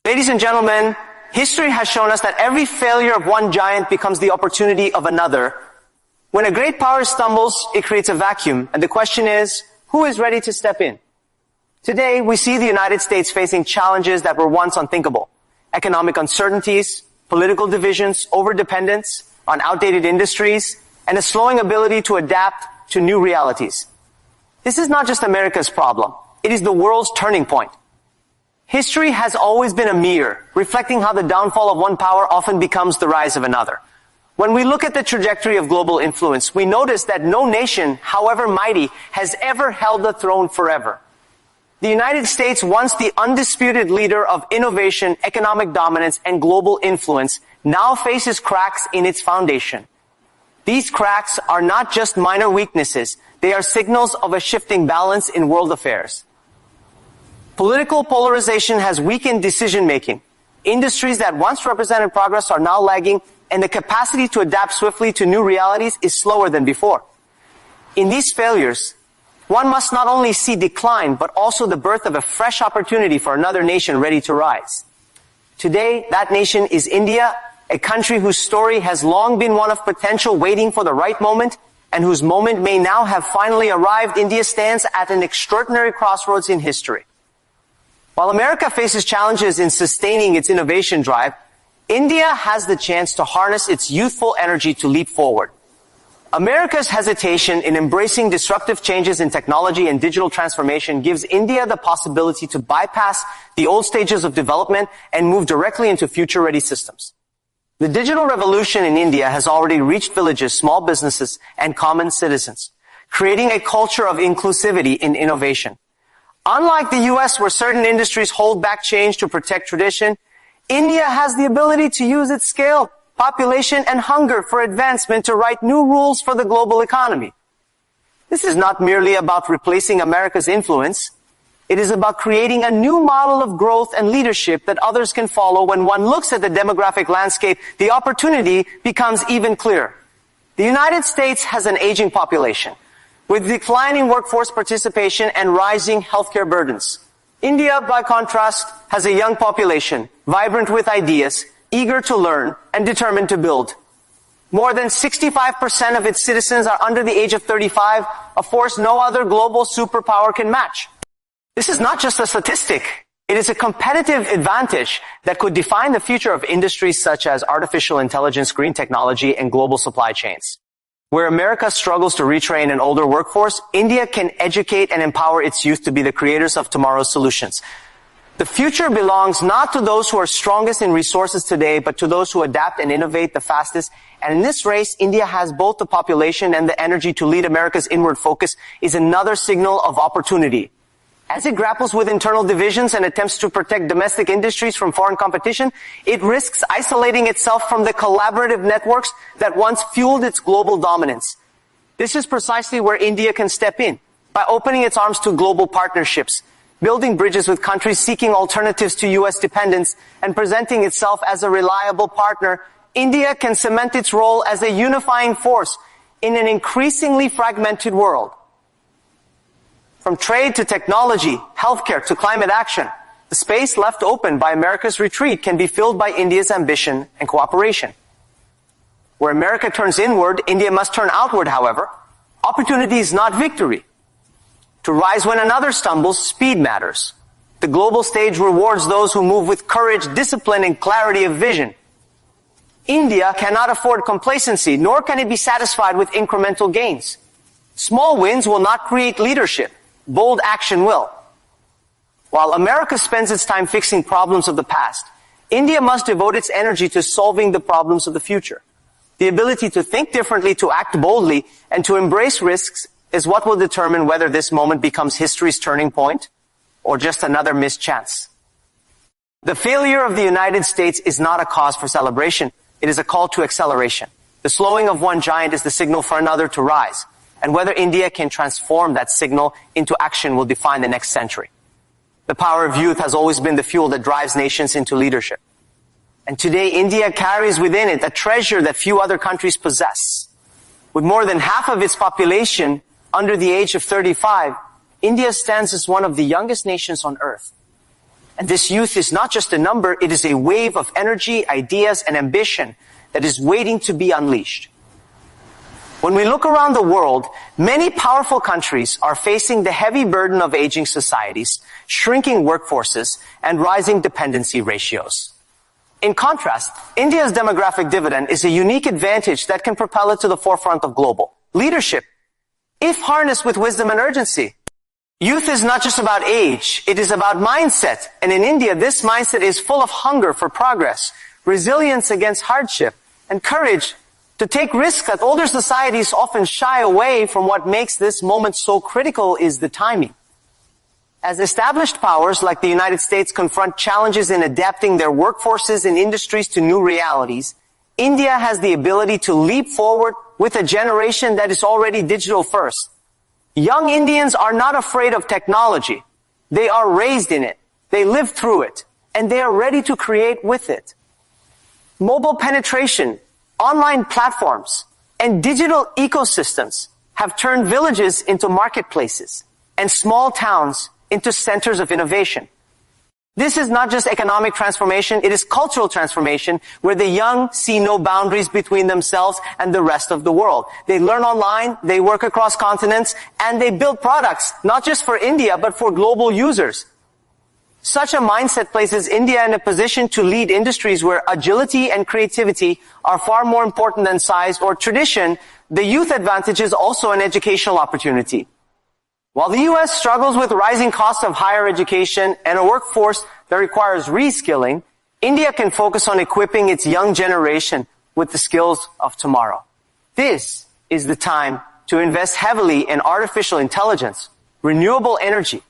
Ladies and gentlemen, history has shown us that every failure of one giant becomes the opportunity of another. When a great power stumbles, it creates a vacuum, and the question is, who is ready to step in? Today, we see the United States facing challenges that were once unthinkable. Economic uncertainties, political divisions, overdependence on outdated industries, and a slowing ability to adapt to new realities. This is not just America's problem. It is the world's turning point. History has always been a mirror, reflecting how the downfall of one power often becomes the rise of another. When we look at the trajectory of global influence, we notice that no nation, however mighty, has ever held the throne forever. The United States, once the undisputed leader of innovation, economic dominance, and global influence, now faces cracks in its foundation. These cracks are not just minor weaknesses, they are signals of a shifting balance in world affairs. Political polarization has weakened decision-making. Industries that once represented progress are now lagging, and the capacity to adapt swiftly to new realities is slower than before. In these failures, one must not only see decline, but also the birth of a fresh opportunity for another nation ready to rise. Today, that nation is India, a country whose story has long been one of potential waiting for the right moment, and whose moment may now have finally arrived. India stands at an extraordinary crossroads in history. While America faces challenges in sustaining its innovation drive, India has the chance to harness its youthful energy to leap forward. America's hesitation in embracing disruptive changes in technology and digital transformation gives India the possibility to bypass the old stages of development and move directly into future-ready systems. The digital revolution in India has already reached villages, small businesses, and common citizens, creating a culture of inclusivity in innovation. Unlike the US, where certain industries hold back change to protect tradition, India has the ability to use its scale, population, and hunger for advancement to write new rules for the global economy. This is not merely about replacing America's influence. It is about creating a new model of growth and leadership that others can follow. When one looks at the demographic landscape, the opportunity becomes even clearer. The United States has an aging population, with declining workforce participation and rising healthcare burdens. India, by contrast, has a young population, vibrant with ideas, eager to learn, and determined to build. More than 65% of its citizens are under the age of 35, a force no other global superpower can match. This is not just a statistic. It is a competitive advantage that could define the future of industries such as artificial intelligence, green technology, and global supply chains. Where America struggles to retrain an older workforce, India can educate and empower its youth to be the creators of tomorrow's solutions. The future belongs not to those who are strongest in resources today, but to those who adapt and innovate the fastest. And in this race, India has both the population and the energy to lead. America's inward focus is another signal of opportunity. As it grapples with internal divisions and attempts to protect domestic industries from foreign competition, it risks isolating itself from the collaborative networks that once fueled its global dominance. This is precisely where India can step in, by opening its arms to global partnerships, building bridges with countries seeking alternatives to U.S. dependence, and presenting itself as a reliable partner. India can cement its role as a unifying force in an increasingly fragmented world. From trade to technology, healthcare to climate action, the space left open by America's retreat can be filled by India's ambition and cooperation. Where America turns inward, India must turn outward, however. Opportunity is not victory. To rise when another stumbles, speed matters. The global stage rewards those who move with courage, discipline, and clarity of vision. India cannot afford complacency, nor can it be satisfied with incremental gains. Small wins will not create leadership. Bold action will. While America spends its time fixing problems of the past, India must devote its energy to solving the problems of the future. The ability to think differently, to act boldly, and to embrace risks is what will determine whether this moment becomes history's turning point or just another missed chance. The failure of the United States is not a cause for celebration. It is a call to acceleration. The slowing of one giant is the signal for another to rise. And whether India can transform that signal into action will define the next century. The power of youth has always been the fuel that drives nations into leadership. And today, India carries within it a treasure that few other countries possess. With more than half of its population under the age of 35, India stands as one of the youngest nations on earth. And this youth is not just a number, it is a wave of energy, ideas, and ambition that is waiting to be unleashed. When we look around the world, many powerful countries are facing the heavy burden of aging societies, shrinking workforces, and rising dependency ratios. In contrast, India's demographic dividend is a unique advantage that can propel it to the forefront of global leadership, if harnessed with wisdom and urgency. Youth is not just about age, it is about mindset. And in India, this mindset is full of hunger for progress, resilience against hardship, and courage to take risks that older societies often shy away from. What makes this moment so critical is the timing. As established powers like the United States confront challenges in adapting their workforces and industries to new realities, India has the ability to leap forward with a generation that is already digital first. Young Indians are not afraid of technology. They are raised in it. They live through it. And they are ready to create with it. Mobile penetration, online platforms, and digital ecosystems have turned villages into marketplaces and small towns into centers of innovation. This is not just economic transformation, it is cultural transformation where the young see no boundaries between themselves and the rest of the world. They learn online, they work across continents, and they build products, not just for India, but for global users. Such a mindset places India in a position to lead industries where agility and creativity are far more important than size or tradition. The youth advantage is also an educational opportunity. While the U.S. struggles with rising costs of higher education and a workforce that requires reskilling, India can focus on equipping its young generation with the skills of tomorrow. This is the time to invest heavily in artificial intelligence, renewable energy,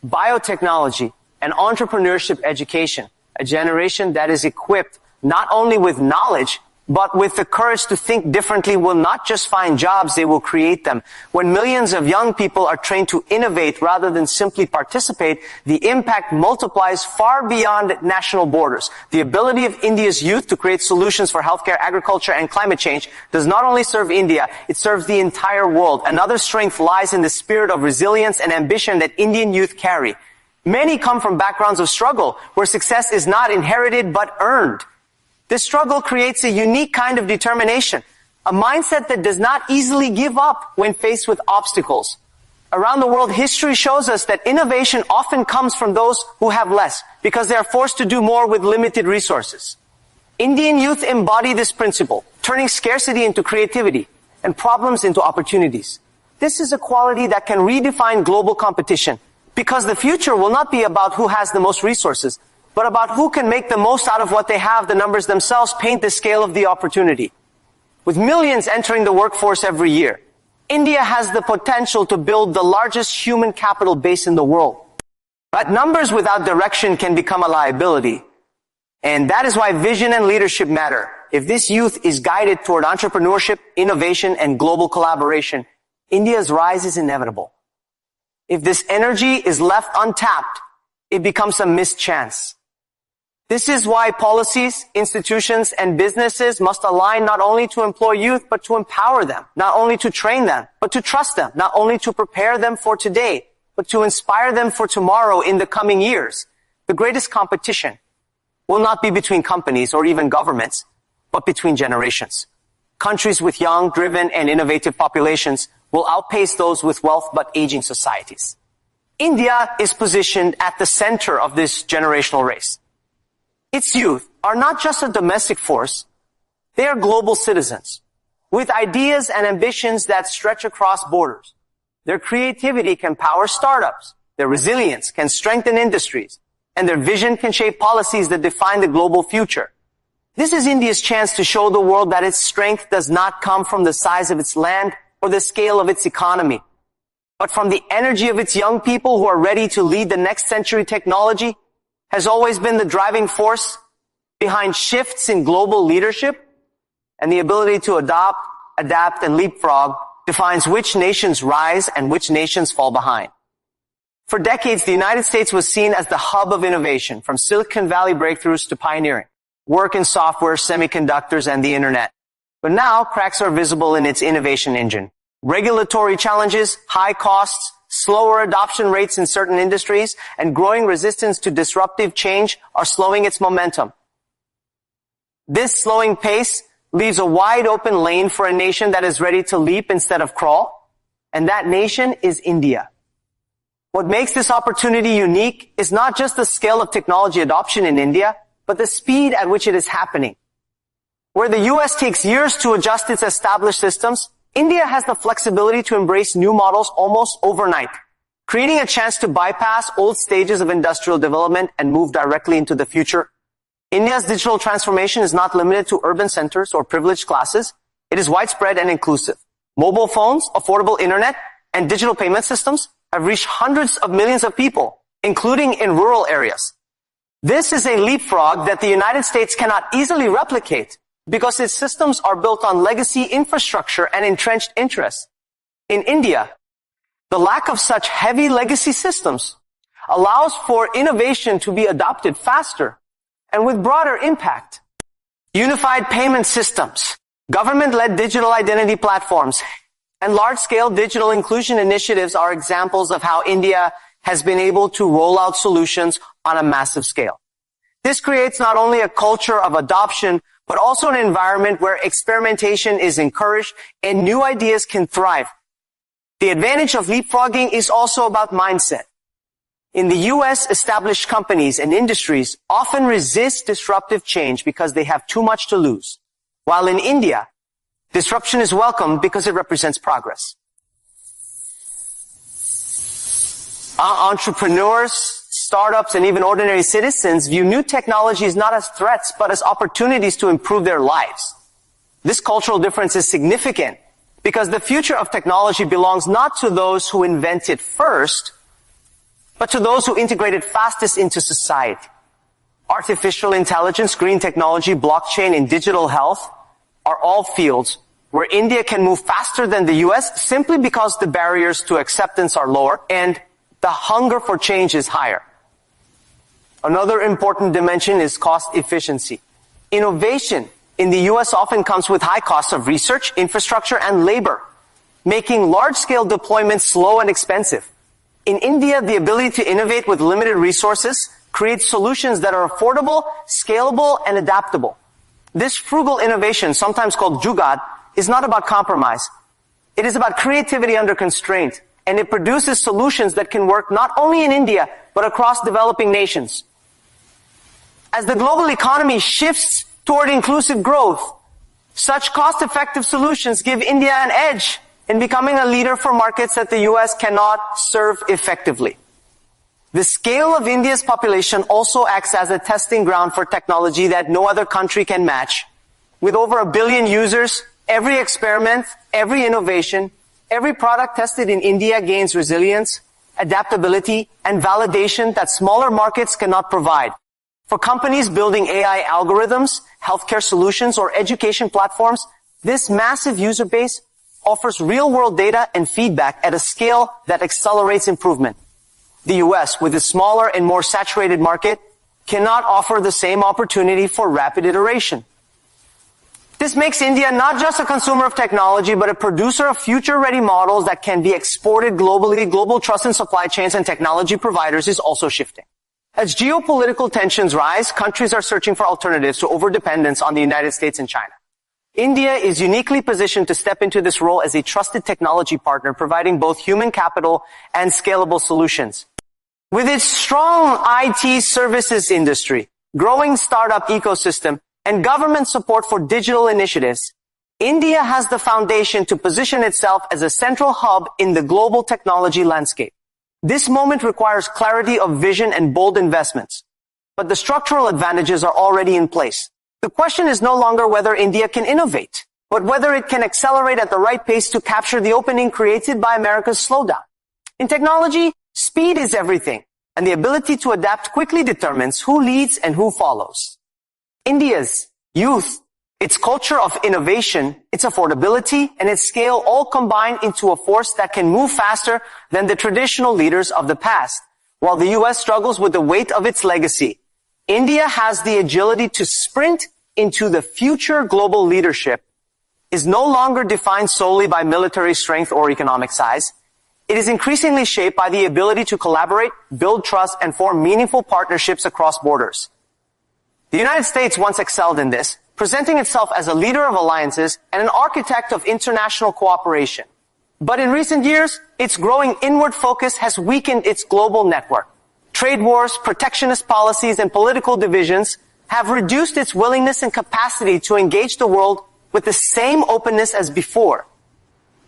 biotechnology, and entrepreneurship education, a generation that is equipped not only with knowledge, but with the courage to think differently will not just find jobs, they will create them. When millions of young people are trained to innovate rather than simply participate, the impact multiplies far beyond national borders. The ability of India's youth to create solutions for healthcare, agriculture, and climate change does not only serve India, it serves the entire world. Another strength lies in the spirit of resilience and ambition that Indian youth carry. Many come from backgrounds of struggle, where success is not inherited but earned. This struggle creates a unique kind of determination, a mindset that does not easily give up when faced with obstacles. Around the world, history shows us that innovation often comes from those who have less, because they are forced to do more with limited resources. Indian youth embody this principle, turning scarcity into creativity and problems into opportunities. This is a quality that can redefine global competition, because the future will not be about who has the most resources, but about who can make the most out of what they have. The numbers themselves paint the scale of the opportunity. With millions entering the workforce every year, India has the potential to build the largest human capital base in the world. But numbers without direction can become a liability. And that is why vision and leadership matter. If this youth is guided toward entrepreneurship, innovation, and global collaboration, India's rise is inevitable. If this energy is left untapped, it becomes a missed chance. This is why policies, institutions, and businesses must align not only to employ youth, but to empower them, not only to train them, but to trust them, not only to prepare them for today, but to inspire them for tomorrow in the coming years. The greatest competition will not be between companies or even governments, but between generations. Countries with young, driven, and innovative populations will outpace those with wealth but aging societies. India is positioned at the center of this generational race. Its youth are not just a domestic force, they are global citizens with ideas and ambitions that stretch across borders. Their creativity can power startups, their resilience can strengthen industries, and their vision can shape policies that define the global future. This is India's chance to show the world that its strength does not come from the size of its land or the scale of its economy, but from the energy of its young people who are ready to lead the next century. Technology has always been the driving force behind shifts in global leadership, and the ability to adapt, and leapfrog defines which nations rise and which nations fall behind. For decades, the United States was seen as the hub of innovation, from Silicon Valley breakthroughs to pioneering work in software, semiconductors, and the internet. But now, cracks are visible in its innovation engine. Regulatory challenges, high costs, Slower adoption rates in certain industries and growing resistance to disruptive change are slowing its momentum. This slowing pace leaves a wide open lane for a nation that is ready to leap instead of crawl, and that nation is India. What makes this opportunity unique is not just the scale of technology adoption in India, but the speed at which it is happening. Where the US takes years to adjust its established systems, India has the flexibility to embrace new models almost overnight, creating a chance to bypass old stages of industrial development and move directly into the future. India's digital transformation is not limited to urban centers or privileged classes. It is widespread and inclusive. Mobile phones, affordable internet, and digital payment systems have reached hundreds of millions of people, including in rural areas. This is a leapfrog that the United States cannot easily replicate, because its systems are built on legacy infrastructure and entrenched interests. In India, the lack of such heavy legacy systems allows for innovation to be adopted faster and with broader impact. Unified payment systems, government-led digital identity platforms, and large-scale digital inclusion initiatives are examples of how India has been able to roll out solutions on a massive scale. This creates not only a culture of adoption, but also an environment where experimentation is encouraged and new ideas can thrive. The advantage of leapfrogging is also about mindset. In the US, established companies and industries often resist disruptive change because they have too much to lose. While in India, disruption is welcome because it represents progress. Entrepreneurs, startups, and even ordinary citizens view new technologies not as threats, but as opportunities to improve their lives. This cultural difference is significant because the future of technology belongs not to those who invent it first, but to those who integrate it fastest into society. Artificial intelligence, green technology, blockchain, and digital health are all fields where India can move faster than the US simply because the barriers to acceptance are lower and the hunger for change is higher. Another important dimension is cost efficiency. Innovation in the US often comes with high costs of research, infrastructure, and labor, making large-scale deployments slow and expensive. In India, the ability to innovate with limited resources creates solutions that are affordable, scalable, and adaptable. This frugal innovation, sometimes called jugaad, is not about compromise. It is about creativity under constraint, and it produces solutions that can work not only in India, but across developing nations. As the global economy shifts toward inclusive growth, such cost-effective solutions give India an edge in becoming a leader for markets that the US cannot serve effectively. The scale of India's population also acts as a testing ground for technology that no other country can match. With over 1 billion users, every experiment, every innovation, every product tested in India gains resilience, adaptability, and validation that smaller markets cannot provide. For companies building AI algorithms, healthcare solutions, or education platforms, this massive user base offers real-world data and feedback at a scale that accelerates improvement. The US, with its smaller and more saturated market, cannot offer the same opportunity for rapid iteration. This makes India not just a consumer of technology, but a producer of future-ready models that can be exported globally. Global trust in supply chains and technology providers is also shifting. As geopolitical tensions rise, countries are searching for alternatives to overdependence on the United States and China. India is uniquely positioned to step into this role as a trusted technology partner, providing both human capital and scalable solutions. With its strong IT services industry, growing startup ecosystem, and government support for digital initiatives, India has the foundation to position itself as a central hub in the global technology landscape. This moment requires clarity of vision and bold investments, but the structural advantages are already in place. The question is no longer whether India can innovate, but whether it can accelerate at the right pace to capture the opening created by America's slowdown. In technology, speed is everything, and the ability to adapt quickly determines who leads and who follows. India's youth, its culture of innovation, its affordability, and its scale all combine into a force that can move faster than the traditional leaders of the past. While the US struggles with the weight of its legacy, India has the agility to sprint into the future. Global leadership is no longer defined solely by military strength or economic size. it is increasingly shaped by the ability to collaborate, build trust, and form meaningful partnerships across borders. The United States once excelled in this, presenting itself as a leader of alliances and an architect of international cooperation. But in recent years, its growing inward focus has weakened its global network. Trade wars, protectionist policies, and political divisions have reduced its willingness and capacity to engage the world with the same openness as before.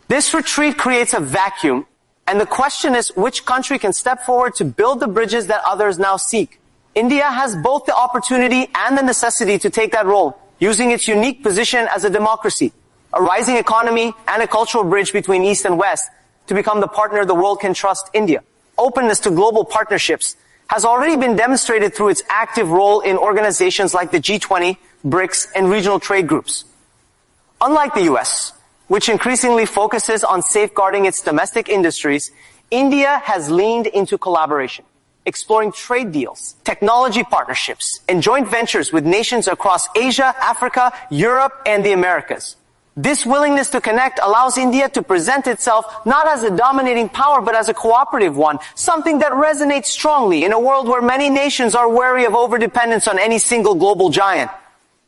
This retreat creates a vacuum, and the question is which country can step forward to build the bridges that others now seek. India has both the opportunity and the necessity to take that role, using its unique position as a democracy, a rising economy, and a cultural bridge between East and West to become the partner the world can trust India. Openness to global partnerships has already been demonstrated through its active role in organizations like the G20, BRICS, and regional trade groups. Unlike the US, which increasingly focuses on safeguarding its domestic industries, India has leaned into collaboration, exploring trade deals, technology partnerships, and joint ventures with nations across Asia, Africa, Europe, and the Americas. This willingness to connect allows India to present itself not as a dominating power, but as a cooperative one, something that resonates strongly in a world where many nations are wary of overdependence on any single global giant.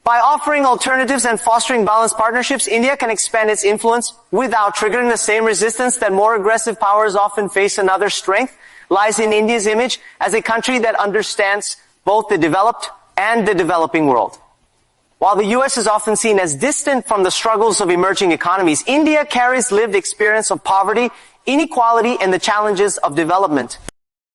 By offering alternatives and fostering balanced partnerships, India can expand its influence without triggering the same resistance that more aggressive powers often face. Another strength lies in India's image as a country that understands both the developed and the developing world. While the US is often seen as distant from the struggles of emerging economies, India carries lived experience of poverty, inequality, and the challenges of development.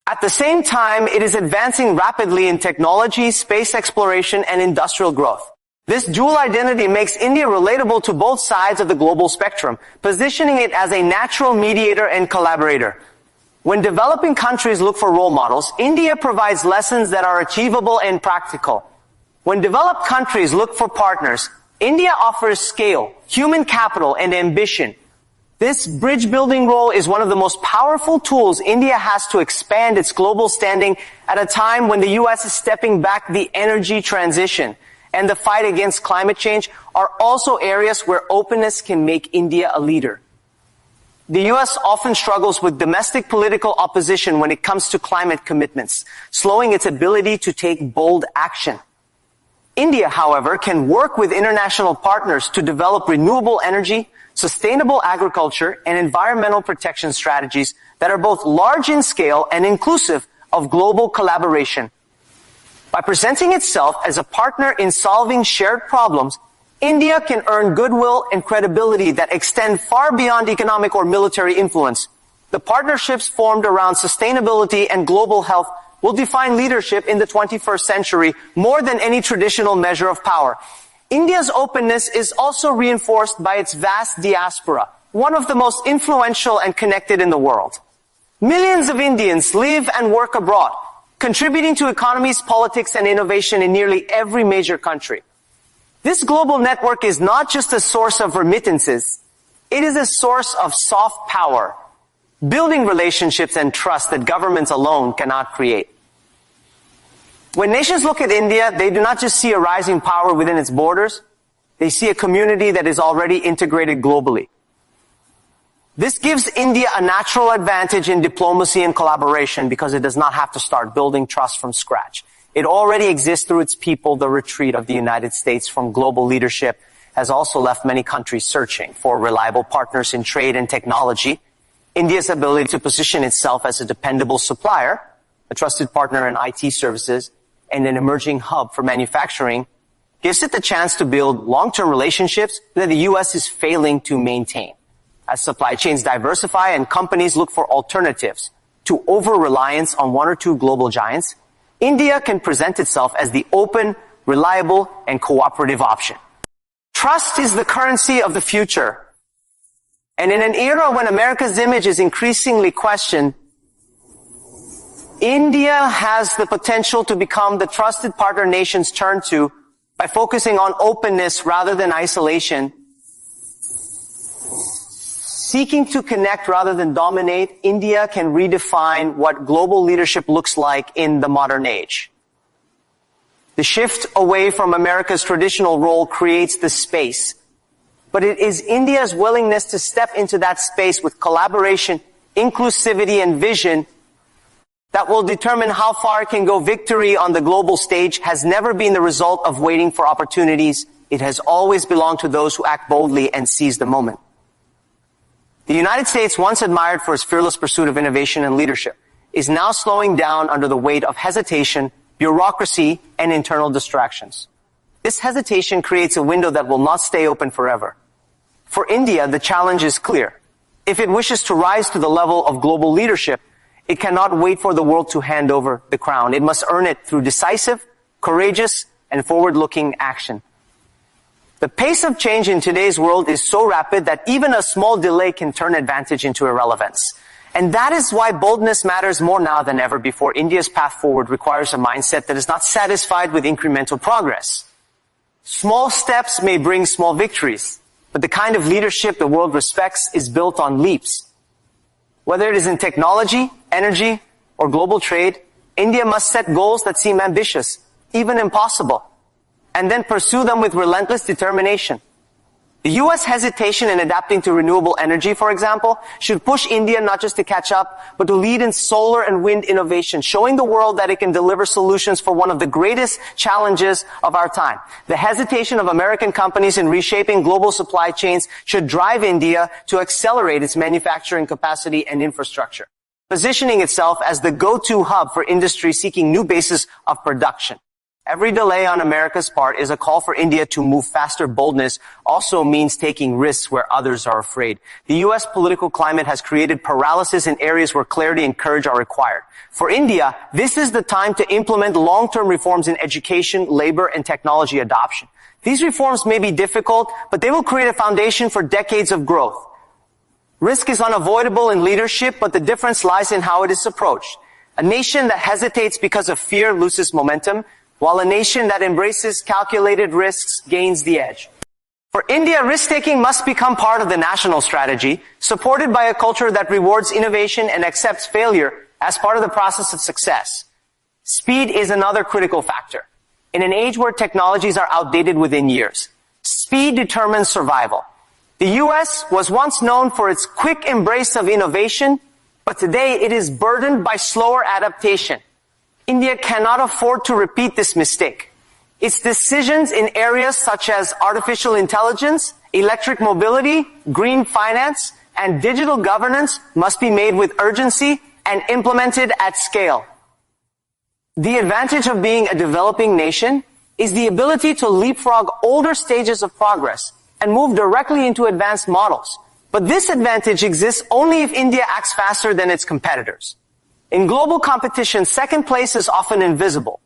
At the same time, it is advancing rapidly in technology, space exploration, and industrial growth. This dual identity makes India relatable to both sides of the global spectrum, positioning it as a natural mediator and collaborator. When developing countries look for role models, India provides lessons that are achievable and practical. When developed countries look for partners, India offers scale, human capital, and ambition. This bridge-building role is one of the most powerful tools India has to expand its global standing at a time when the US is stepping back. The energy transition and the fight against climate change are also areas where openness can make India a leader. The US often struggles with domestic political opposition when it comes to climate commitments, slowing its ability to take bold action. India, however, can work with international partners to develop renewable energy, sustainable agriculture, and environmental protection strategies that are both large in scale and inclusive of global collaboration. By presenting itself as a partner in solving shared problems, India can earn goodwill and credibility that extend far beyond economic or military influence. The partnerships formed around sustainability and global health will define leadership in the 21st century more than any traditional measure of power. India's openness is also reinforced by its vast diaspora, one of the most influential and connected in the world. Millions of Indians live and work abroad, contributing to economies, politics, and innovation in nearly every major country. This global network is not just a source of remittances, it is a source of soft power, building relationships and trust that governments alone cannot create. When nations look at India, they do not just see a rising power within its borders, they see a community that is already integrated globally. This gives India a natural advantage in diplomacy and collaboration because it does not have to start building trust from scratch. It already exists through its people. The retreat of the United States from global leadership has also left many countries searching for reliable partners in trade and technology. India's ability to position itself as a dependable supplier, a trusted partner in IT services, and an emerging hub for manufacturing gives it the chance to build long-term relationships that the U.S. is failing to maintain. As supply chains diversify and companies look for alternatives to over-reliance on one or two global giants, India can present itself as the open, reliable, and cooperative option. Trust is the currency of the future. And in an era when America's image is increasingly questioned, India has the potential to become the trusted partner nations turn to by focusing on openness rather than isolation. Seeking to connect rather than dominate, India can redefine what global leadership looks like in the modern age. The shift away from America's traditional role creates the space, but it is India's willingness to step into that space with collaboration, inclusivity, and vision that will determine how far it can go. Victory on the global stage has never been the result of waiting for opportunities. It has always belonged to those who act boldly and seize the moment. The United States, once admired for its fearless pursuit of innovation and leadership, is now slowing down under the weight of hesitation, bureaucracy, and internal distractions. This hesitation creates a window that will not stay open forever. For India, the challenge is clear. If it wishes to rise to the level of global leadership, it cannot wait for the world to hand over the crown. It must earn it through decisive, courageous, and forward-looking action. The pace of change in today's world is so rapid that even a small delay can turn advantage into irrelevance. And that is why boldness matters more now than ever before. India's path forward requires a mindset that is not satisfied with incremental progress. Small steps may bring small victories, but the kind of leadership the world respects is built on leaps. Whether it is in technology, energy, or global trade, India must set goals that seem ambitious, even impossible, and then pursue them with relentless determination. The U.S. hesitation in adapting to renewable energy, for example, should push India not just to catch up, but to lead in solar and wind innovation, showing the world that it can deliver solutions for one of the greatest challenges of our time. The hesitation of American companies in reshaping global supply chains should drive India to accelerate its manufacturing capacity and infrastructure, positioning itself as the go-to hub for industry seeking new bases of production. Every delay on America's part is a call for India to move faster. Boldness also means taking risks where others are afraid. The U.S. political climate has created paralysis in areas where clarity and courage are required. For India, this is the time to implement long-term reforms in education, labor, and technology adoption. These reforms may be difficult, but they will create a foundation for decades of growth. Risk is unavoidable in leadership, but the difference lies in how it is approached. A nation that hesitates because of fear loses momentum, while a nation that embraces calculated risks gains the edge. For India, risk-taking must become part of the national strategy, supported by a culture that rewards innovation and accepts failure as part of the process of success. Speed is another critical factor. In an age where technologies are outdated within years, speed determines survival. The U.S. was once known for its quick embrace of innovation, but today it is burdened by slower adaptation. India cannot afford to repeat this mistake. Its decisions in areas such as artificial intelligence, electric mobility, green finance, and digital governance must be made with urgency and implemented at scale. The advantage of being a developing nation is the ability to leapfrog older stages of progress and move directly into advanced models. But this advantage exists only if India acts faster than its competitors. In global competition, second place is often invisible,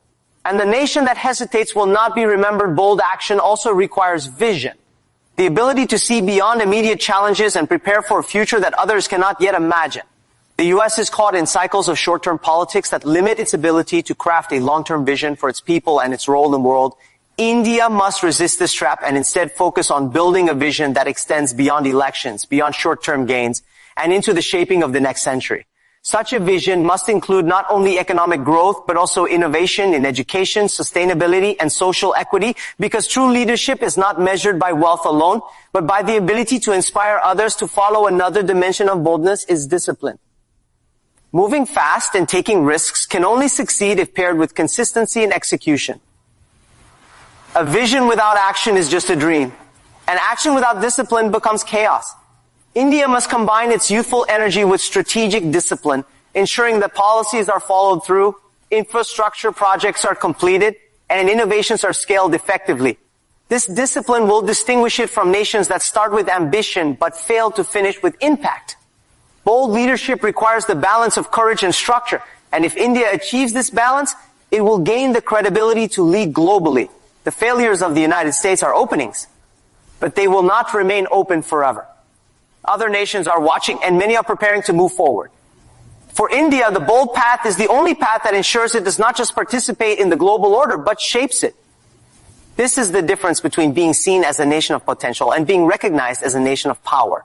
and the nation that hesitates will not be remembered. Bold action also requires vision, the ability to see beyond immediate challenges and prepare for a future that others cannot yet imagine. The U.S. is caught in cycles of short-term politics that limit its ability to craft a long-term vision for its people and its role in the world. India must resist this trap and instead focus on building a vision that extends beyond elections, beyond short-term gains, and into the shaping of the next century. Such a vision must include not only economic growth, but also innovation in education, sustainability, and social equity, because true leadership is not measured by wealth alone, but by the ability to inspire others to follow. Another dimension of boldness is discipline. Moving fast and taking risks can only succeed if paired with consistency and execution. A vision without action is just a dream, and action without discipline becomes chaos. India must combine its youthful energy with strategic discipline, ensuring that policies are followed through, infrastructure projects are completed, and innovations are scaled effectively. This discipline will distinguish it from nations that start with ambition but fail to finish with impact. Bold leadership requires the balance of courage and structure, and if India achieves this balance, it will gain the credibility to lead globally. The failures of the United States are openings, but they will not remain open forever. Other nations are watching, and many are preparing to move forward. For India, the bold path is the only path that ensures it does not just participate in the global order, but shapes it. This is the difference between being seen as a nation of potential and being recognized as a nation of power.